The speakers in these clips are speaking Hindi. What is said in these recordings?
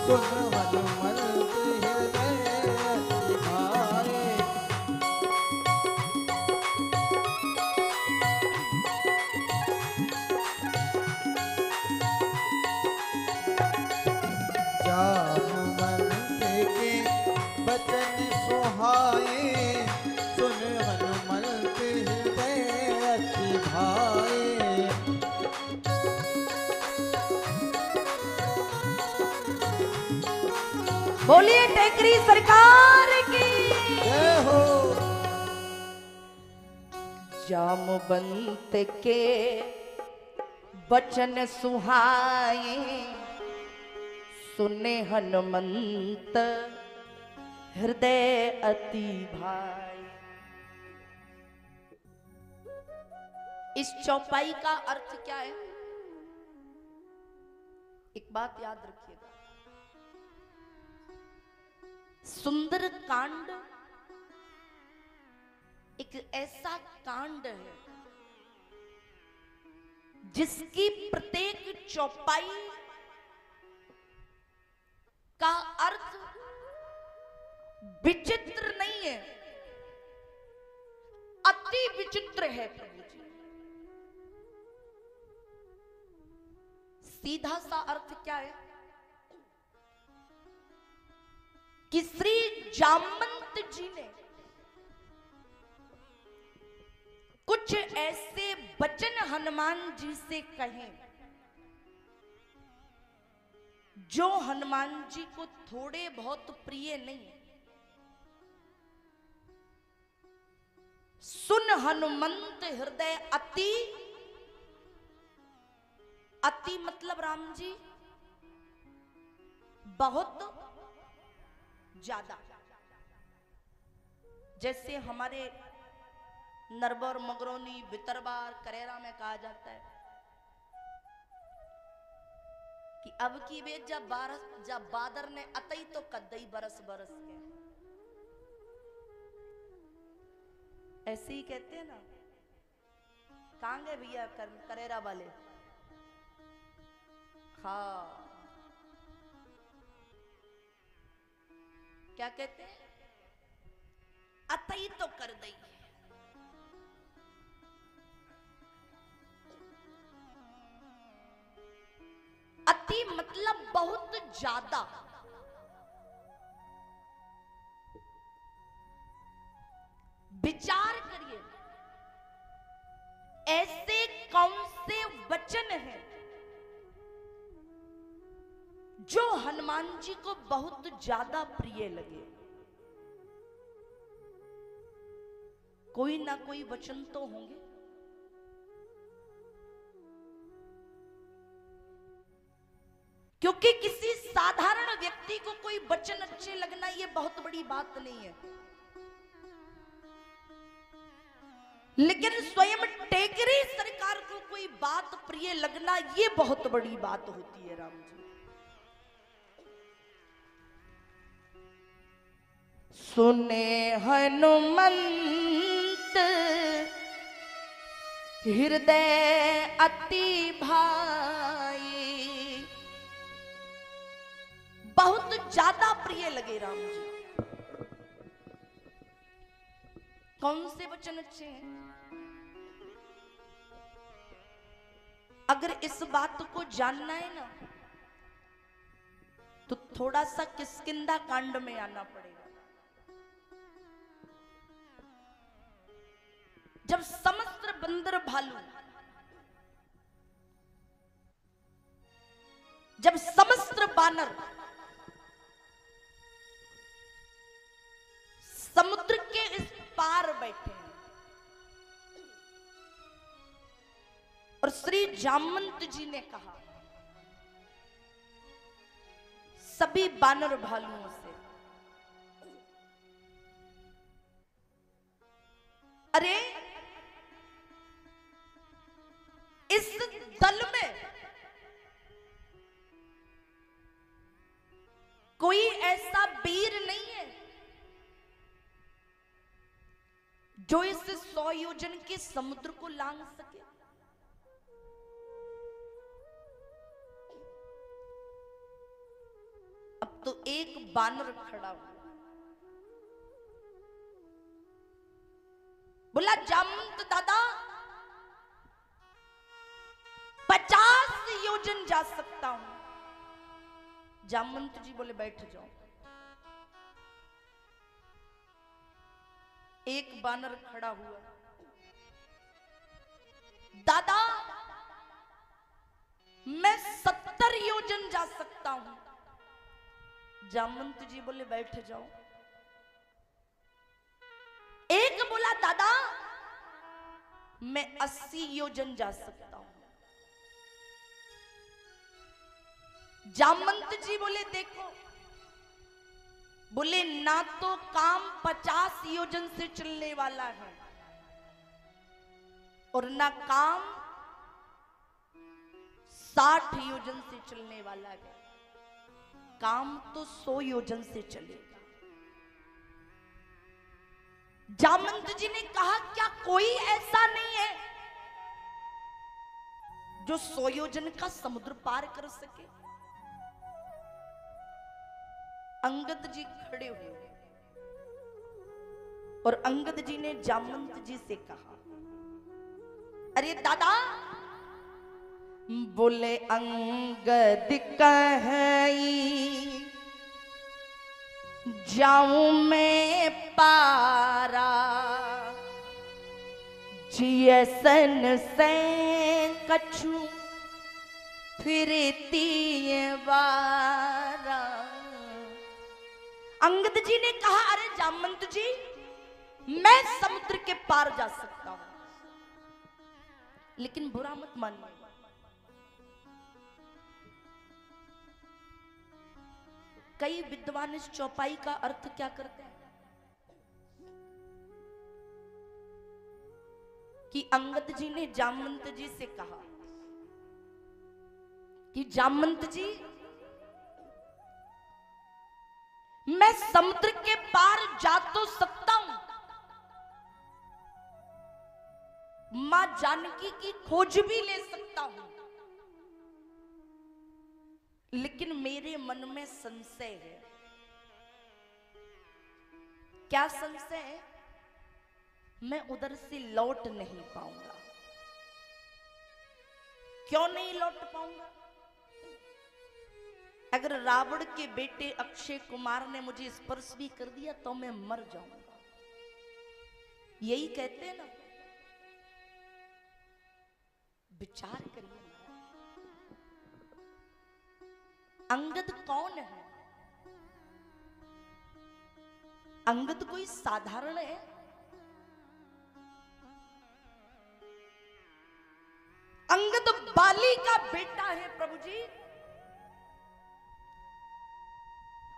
सुन हनुमंत हृदय भाए। जामवंत के बचन सुहाए, सुन हनुमंत हृदय अति भाए। बोलिए टेकरी सरकार की जय हो। जामवंत के बचन सुहाए, सुने हनुमंत हृदय अति भाई। इस चौपाई का अर्थ क्या है? एक बात याद रखिएगा, सुंदर कांड एक ऐसा कांड है जिसकी प्रत्येक चौपाई का अर्थ विचित्र नहीं है, अति विचित्र है प्रभु जी। सीधा सा अर्थ क्या है कि श्री जामवंत जी ने कुछ ऐसे वचन हनुमान जी से कहे जो हनुमान जी को थोड़े बहुत प्रिय नहीं। सुन हनुमंत हृदय अति, अति मतलब राम जी बहुत ज्यादा। जैसे हमारे नरबर, मगरौनी, बितरबार, करेरा में कहा जाता है कि अब की बेट जब बादर ने अतई तो कदई बरस बरस के, ऐसे ही कहते हैं ना। कहां गए भैया करेरा वाले? हाँ, क्या कहते हैं? अतई तो कर दई। अति मतलब बहुत ज्यादा। विचार करिए, ऐसे कौन से वचन हैं जो हनुमान जी को बहुत ज्यादा प्रिय लगे? कोई ना कोई वचन तो होंगे। क्योंकि किसी साधारण व्यक्ति को कोई वचन अच्छे लगना ये बहुत बड़ी बात नहीं है, लेकिन स्वयं टेकरी सरकार को कोई बात प्रिय लगना ये बहुत बड़ी बात होती है। राम जी, सुने हनुमंत हृदय अति भाई, बहुत ज्यादा प्रिय लगे राम जी। कौन से वचन अच्छे हैं? अगर इस बात को जानना है ना तो थोड़ा सा किष्किंधा कांड में आना पड़ेगा। जब समस्त बंदर भालू, जब समस्त बानर समुद्र के इस पार बैठे हैं और श्री जामवंत जी ने कहा सभी बानर भालुओं से, अरे इस दल में कोई ऐसा वीर नहीं है जो इस 100 योजन के समुद्र को लांघ सके। तो एक बानर खड़ा हुआ, बोला जामवंत दादा 50 योजन जा सकता हूं। जामवंत जी बोले बैठ जाओ। एक बानर खड़ा हुआ, दादा मैं 70 योजन जा सकता हूं। जामवंत जी बोले बैठ जाओ। एक बोला दादा मैं 80 योजन जा सकता हूं। जामवंत जी बोले देखो, बोले ना तो काम 50 योजन से चलने वाला है और ना काम 60 योजन से चलने वाला है, काम तो 100 योजन से चलेगा। जामवंत जी ने कहा क्या कोई ऐसा नहीं है जो 100 योजन का समुद्र पार कर सके? अंगद जी खड़े हुए और अंगद जी ने जामवंत जी से कहा, अरे दादा, बोले अंगद कहीं जाऊं मैं पारा, जियसन से कछु फिरती वारा। अंगद जी ने कहा, अरे जामवंत जी मैं समुद्र के पार जा सकता हूं, लेकिन बुरा मत मानिए, कई विद्वान इस चौपाई का अर्थ क्या करते हैं कि अंगद जी ने जामवंत जी से कहा कि जामवंत जी मैं समुद्र के पार जा तो सकता हूं, मां जानकी की खोज भी ले सकता हूं, लेकिन मेरे मन में संशय है। क्या संशय है? मैं उधर से लौट नहीं पाऊंगा। क्यों नहीं लौट पाऊंगा? अगर रावण के बेटे अक्षय कुमार ने मुझे स्पर्श भी कर दिया तो मैं मर जाऊंगा। यही कहते हैं ना, विचार करिए। अंगद कौन है? अंगद कोई साधारण है? अंगद बाली का बेटा है प्रभु जी।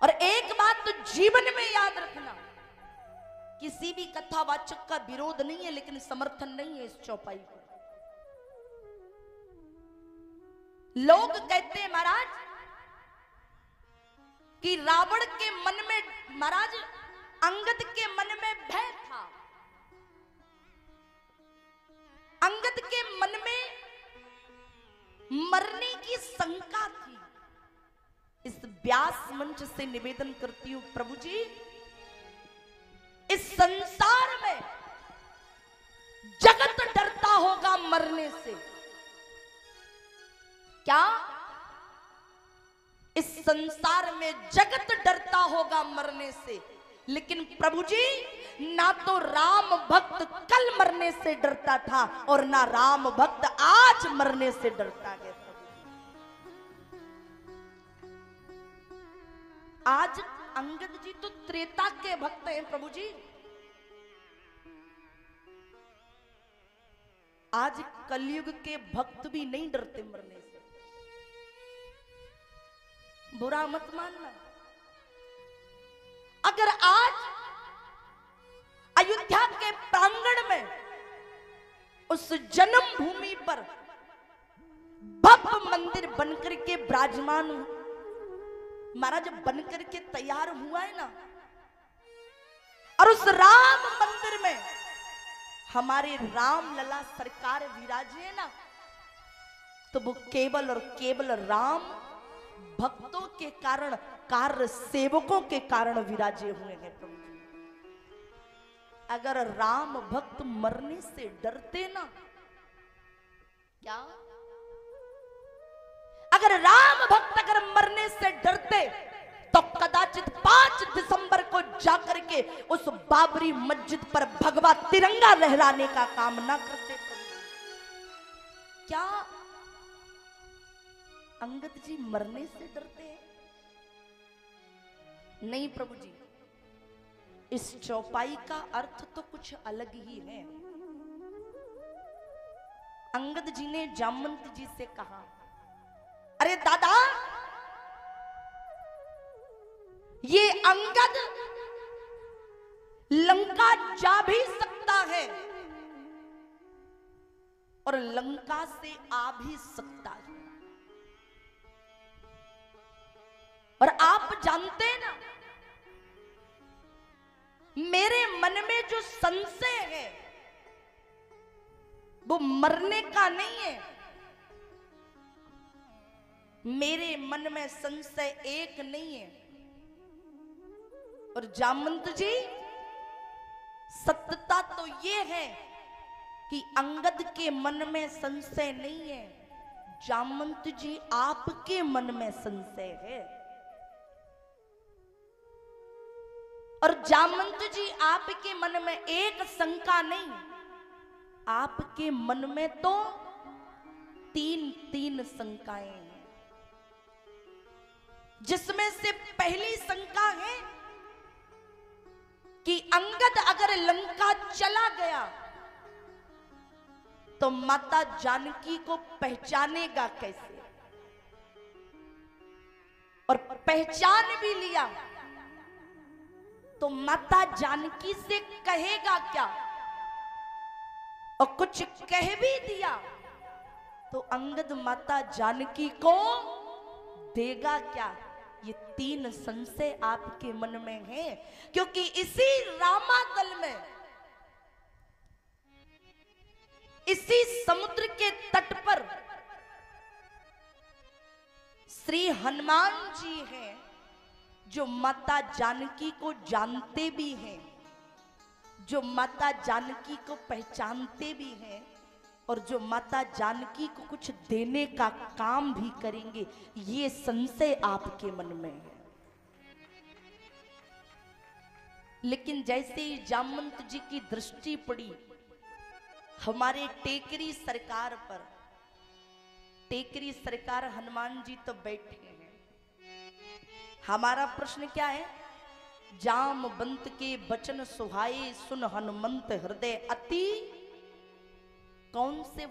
और एक बात तो जीवन में याद रखना, किसी भी कथावाचक का विरोध नहीं है, लेकिन समर्थन नहीं है इस चौपाई को। लोग कहते हैं महाराज कि रावण के मन में, महाराज अंगद के मन में भय था, अंगद के मन में मरने की शंका थी। इस व्यास मंच से निवेदन करती हूं प्रभु जी, इस संसार में जगत डरता होगा मरने से, क्या इस संसार में जगत डरता होगा मरने से, लेकिन प्रभु जी ना तो राम भक्त कल मरने से डरता था और ना राम भक्त आज मरने से डरता है। आज अंगद जी तो त्रेता के भक्त हैं प्रभु जी, आज कलयुग के भक्त भी नहीं डरते मरने से। बुरा मत मानना। अगर आज अयोध्या के प्रांगण में उस जन्मभूमि पर भव्य मंदिर बनकर के विराजमान महाराज बनकर के तैयार हुआ है ना, और उस राम मंदिर में हमारे राम लला सरकार विराजे है ना, तो वो केवल और केवल राम भक्तों के कारण कार्य सेवकों के कारण विराजे हुए हैं प्रभु जी। अगर राम भक्त मरने से डरते ना, क्या अगर राम भक्त अगर मरने से डरते तो कदाचित 5 दिसंबर को जाकर के उस बाबरी मस्जिद पर भगवा तिरंगा लहराने का काम ना करते। क्या अंगद जी मरने से डरते हैं? नहीं प्रभु जी, इस चौपाई का अर्थ तो कुछ अलग ही है। अंगद जी ने जामवंत जी से कहा, अरे दादा, ये अंगद लंका जा भी सकता है और लंका से आ भी सकता है। और आप जानते हैं ना, मेरे मन में जो संशय है वो मरने का नहीं है। मेरे मन में संशय एक नहीं है। और जामवंत जी, सत्यता तो ये है कि अंगद के मन में संशय नहीं है, जामवंत जी आपके मन में संशय है। और जामवंत जी आपके मन में एक शंका नहीं, आपके मन में तो 3 शंकाएं हैं, जिसमें से पहली शंका है कि अंगद अगर लंका चला गया तो माता जानकी को पहचानेगा कैसे, और पहचान भी लिया तो माता जानकी से कहेगा क्या, और कुछ कह भी दिया तो अंगद माता जानकी को देगा क्या। ये 3 संशय आपके मन में है, क्योंकि इसी रामादल में, इसी समुद्र के तट पर श्री हनुमान जी हैं, जो माता जानकी को जानते भी हैं, जो माता जानकी को पहचानते भी हैं, और जो माता जानकी को कुछ देने का काम भी करेंगे। ये संशय आपके मन में है। लेकिन जैसे ही जामवंत जी की दृष्टि पड़ी हमारे टेकरी सरकार पर, टेकरी सरकार हनुमान जी तो बैठे हैं। हमारा प्रश्न क्या है? जामवंत के बचन सुहाए सुन हनुमंत हृदय अति, कौन से